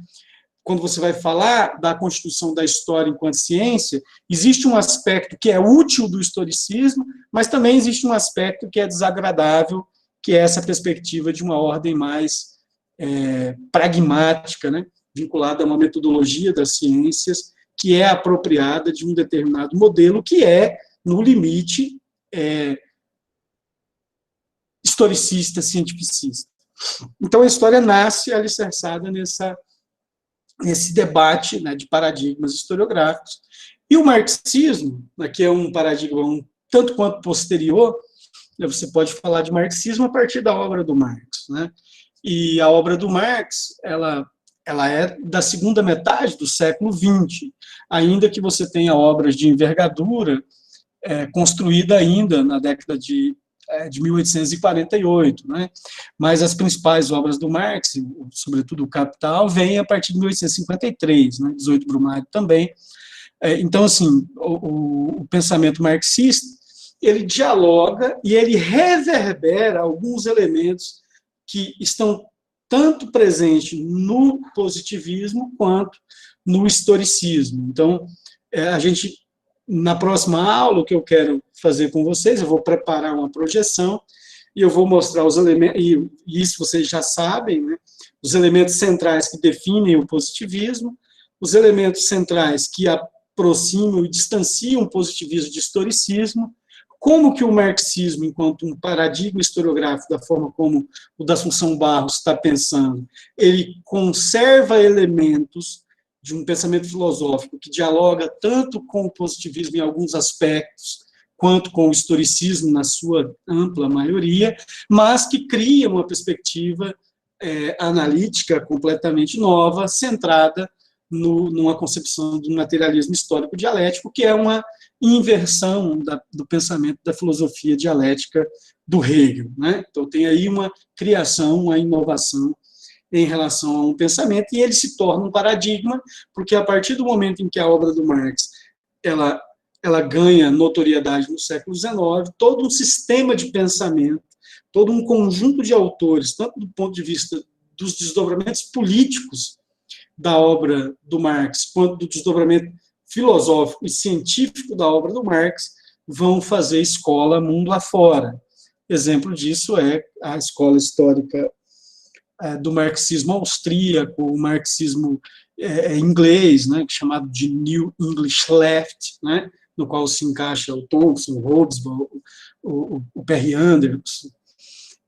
Quando você vai falar da constituição da história enquanto ciência, existe um aspecto que é útil do historicismo, mas também existe um aspecto que é desagradável, que é essa perspectiva de uma ordem mais pragmática, né? Vinculada a uma metodologia das ciências que é apropriada de um determinado modelo, que é, no limite, historicista, cientificista. Então, a história nasce alicerçada nesse debate, né, de paradigmas historiográficos. E o marxismo, né, que é um paradigma um tanto quanto posterior, né, você pode falar de marxismo a partir da obra do Marx, né? E a obra do Marx, ela é da segunda metade do século XX, ainda que você tenha obras de envergadura construída ainda na década de 1848, né? Mas as principais obras do Marx, sobretudo o Capital, vêm a partir de 1853, né? 18 Brumário também. Então, assim, o pensamento marxista, ele dialoga e ele reverbera alguns elementos que estão tanto presentes no positivismo quanto no historicismo. Então, a gente, na próxima aula, o que eu quero fazer com vocês, eu vou preparar uma projeção e eu vou mostrar os elementos, e isso vocês já sabem, né? Os elementos centrais que definem o positivismo, os elementos centrais que aproximam e distanciam o positivismo de historicismo, como que o marxismo, enquanto um paradigma historiográfico, da forma como o da Assunção Barros está pensando, ele conserva elementos de um pensamento filosófico que dialoga tanto com o positivismo em alguns aspectos, quanto com o historicismo na sua ampla maioria, mas que cria uma perspectiva analítica completamente nova, centrada numa concepção do materialismo histórico dialético, que é uma inversão do pensamento da filosofia dialética do Hegel, né? Então, tem aí uma criação, uma inovação em relação a um pensamento, e ele se torna um paradigma, porque a partir do momento em que a obra do Marx ela ganha notoriedade no século XIX, todo um sistema de pensamento, todo um conjunto de autores, tanto do ponto de vista dos desdobramentos políticos da obra do Marx, quanto do desdobramento filosófico e científico da obra do Marx, vão fazer escola mundo afora. Exemplo disso é a escola histórica do marxismo austríaco, o marxismo inglês, né, chamado de New English Left, né, no qual se encaixa o Thompson, o Hobsbawm, o Perry Anderson,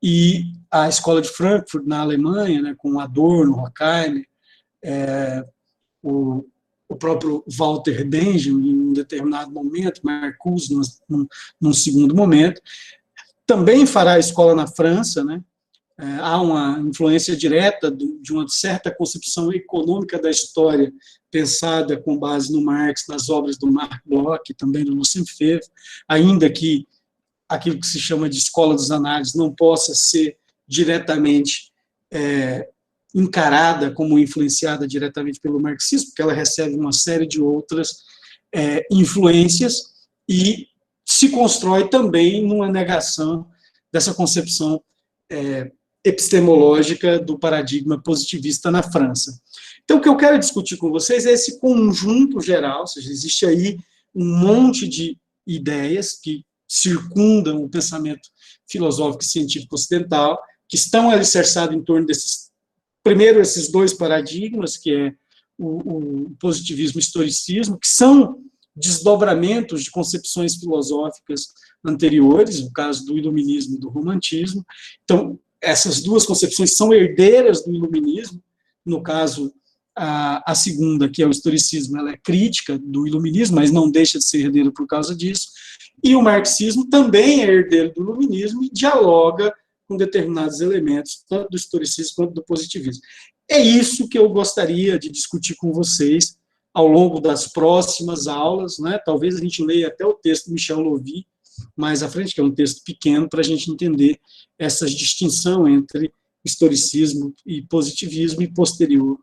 e a escola de Frankfurt, na Alemanha, né, com Adorno, Horkheimer, o próprio Walter Benjamin, em um determinado momento, Marcuse, num segundo momento. Também fará escola na França, né? Há uma influência direta de uma certa concepção econômica da história, pensada com base no Marx, nas obras do Marc Bloch e também do Lucien Febvre, ainda que aquilo que se chama de escola dos análises não possa ser diretamente encarada como influenciada diretamente pelo marxismo, porque ela recebe uma série de outras influências e se constrói também numa negação dessa concepção epistemológica do paradigma positivista na França. Então, o que eu quero discutir com vocês é esse conjunto geral, ou seja, existe aí um monte de ideias que circundam o pensamento filosófico e científico ocidental, que estão alicerçados em torno desses, primeiro, esses dois paradigmas, que é o positivismo e o historicismo, que são desdobramentos de concepções filosóficas anteriores, no caso do iluminismo e do romantismo. Então, essas duas concepções são herdeiras do iluminismo. No caso, a segunda, que é o historicismo, ela é crítica do iluminismo, mas não deixa de ser herdeira por causa disso. E o marxismo também é herdeiro do iluminismo e dialoga com determinados elementos, tanto do historicismo quanto do positivismo. É isso que eu gostaria de discutir com vocês ao longo das próximas aulas, né? Talvez a gente leia até o texto do Michel Lovy mais à frente, que é um texto pequeno, para a gente entender essa distinção entre historicismo e positivismo e posterior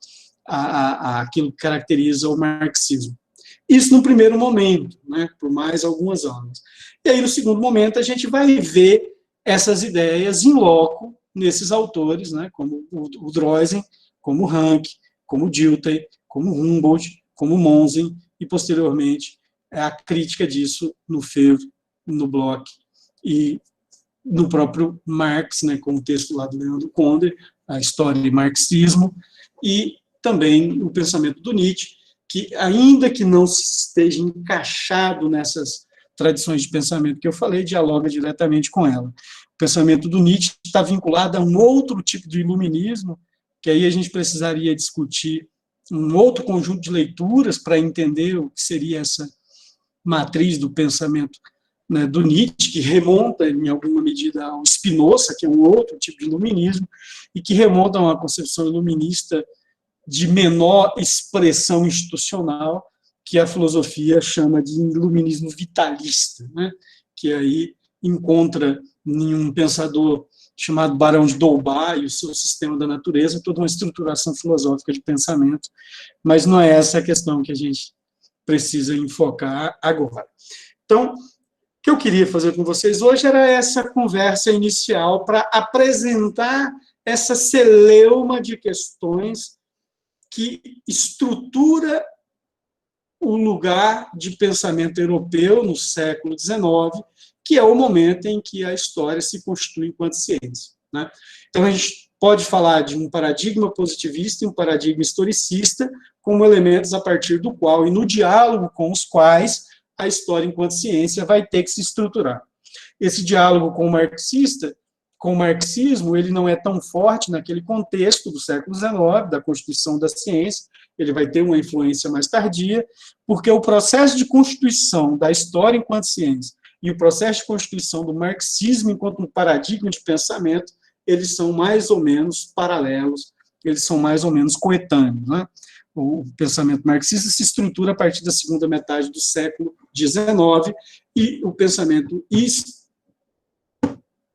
àquilo que caracteriza o marxismo. Isso no primeiro momento, né? Por mais algumas aulas. E aí, no segundo momento, a gente vai ver essas ideias in loco nesses autores, né? Como o Droysen, como o Rank, como o Dilthey, como o Humboldt, como o Mommsen, e, posteriormente, a crítica disso no Febvre, no Bloch e no próprio Marx, né, com o texto lá do Leandro Konder, a história e marxismo, e também o pensamento do Nietzsche, que, ainda que não esteja encaixado nessas tradições de pensamento que eu falei, dialoga diretamente com ela. O pensamento do Nietzsche está vinculado a um outro tipo de iluminismo, que aí a gente precisaria discutir um outro conjunto de leituras para entender o que seria essa matriz do pensamento, né, do Nietzsche, que remonta, em alguma medida, ao Spinoza, que é um outro tipo de iluminismo, e que remonta a uma concepção iluminista de menor expressão institucional, que a filosofia chama de iluminismo vitalista, né, que aí encontra em um pensador chamado Barão de Dolbach e o seu sistema da natureza, toda uma estruturação filosófica de pensamento, mas não é essa a questão que a gente precisa enfocar agora. Então, o que eu queria fazer com vocês hoje era essa conversa inicial para apresentar essa celeuma de questões que estrutura o lugar de pensamento europeu no século XIX, que é o momento em que a história se constitui enquanto ciência, né? Então, a gente pode falar de um paradigma positivista e um paradigma historicista como elementos a partir do qual, e no diálogo com os quais, a história enquanto ciência vai ter que se estruturar. Esse diálogo com o marxismo, ele não é tão forte naquele contexto do século XIX, da constituição da ciência, ele vai ter uma influência mais tardia, porque o processo de constituição da história enquanto ciência e o processo de constituição do marxismo enquanto um paradigma de pensamento, eles são mais ou menos paralelos, eles são mais ou menos coetâneos, né? O pensamento marxista se estrutura a partir da segunda metade do século XIX, e o pensamento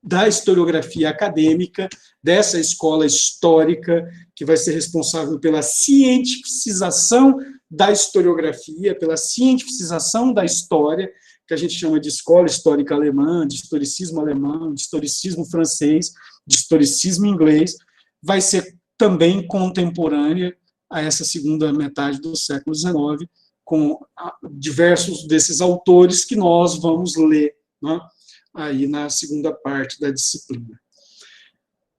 da historiografia acadêmica, dessa escola histórica, que vai ser responsável pela cientificização da historiografia, pela cientificização da história, que a gente chama de escola histórica alemã, de historicismo alemão, de historicismo francês, de historicismo inglês, vai ser também contemporânea a essa segunda metade do século XIX, com diversos desses autores que nós vamos ler, né, aí na segunda parte da disciplina.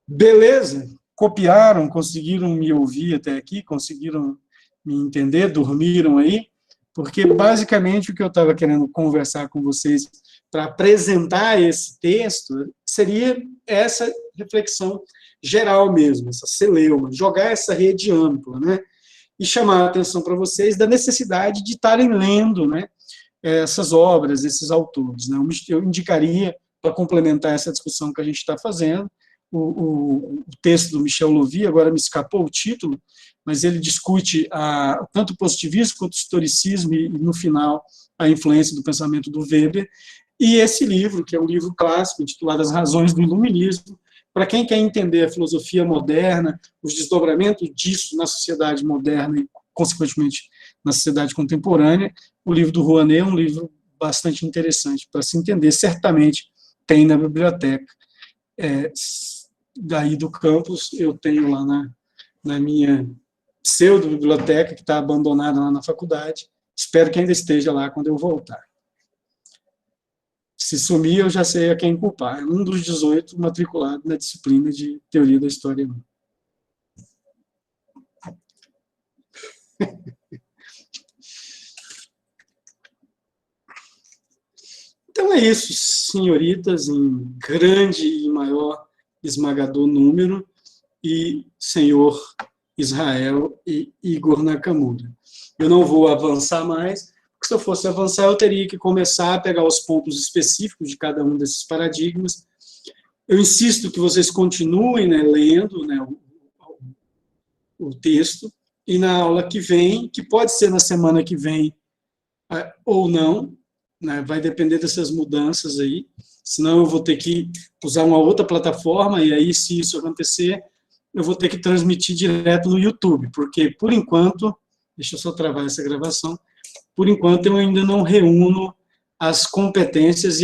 Beleza? Copiaram? Conseguiram me ouvir até aqui? Conseguiram me entender? Dormiram aí? Porque, basicamente, o que eu estava querendo conversar com vocês para apresentar esse texto seria essa reflexão geral mesmo, essa celeuma, jogar essa rede ampla, né? E chamar a atenção para vocês da necessidade de estarem lendo, né, essas obras, esses autores, né? Eu indicaria, para complementar essa discussão que a gente está fazendo, o texto do Michel Louvi, agora me escapou o título, mas ele discute tanto o positivismo quanto o historicismo e, no final, a influência do pensamento do Weber, e esse livro, que é um livro clássico, intitulado As Razões do Iluminismo, para quem quer entender a filosofia moderna, os desdobramentos disso na sociedade moderna e, consequentemente, na sociedade contemporânea, o livro do Rouanet é um livro bastante interessante para se entender. Certamente tem na biblioteca. Daí do campus, eu tenho lá na minha pseudo-biblioteca, que está abandonada lá na faculdade. Espero que ainda esteja lá quando eu voltar. Se sumir, eu já sei a quem culpar. É um dos 18 matriculados na disciplina de Teoria da História. Então é isso, senhoritas, em grande e maior esmagador número, e senhor Israel e Igor Nakamura. Eu não vou avançar mais, porque se eu fosse avançar, eu teria que começar a pegar os pontos específicos de cada um desses paradigmas. Eu insisto que vocês continuem, né, lendo, né, o texto, e na aula que vem, que pode ser na semana que vem ou não, né, vai depender dessas mudanças aí, senão eu vou ter que usar uma outra plataforma, e aí, se isso acontecer, eu vou ter que transmitir direto no YouTube, porque, por enquanto, deixa eu só travar essa gravação, por enquanto eu ainda não reúno as competências e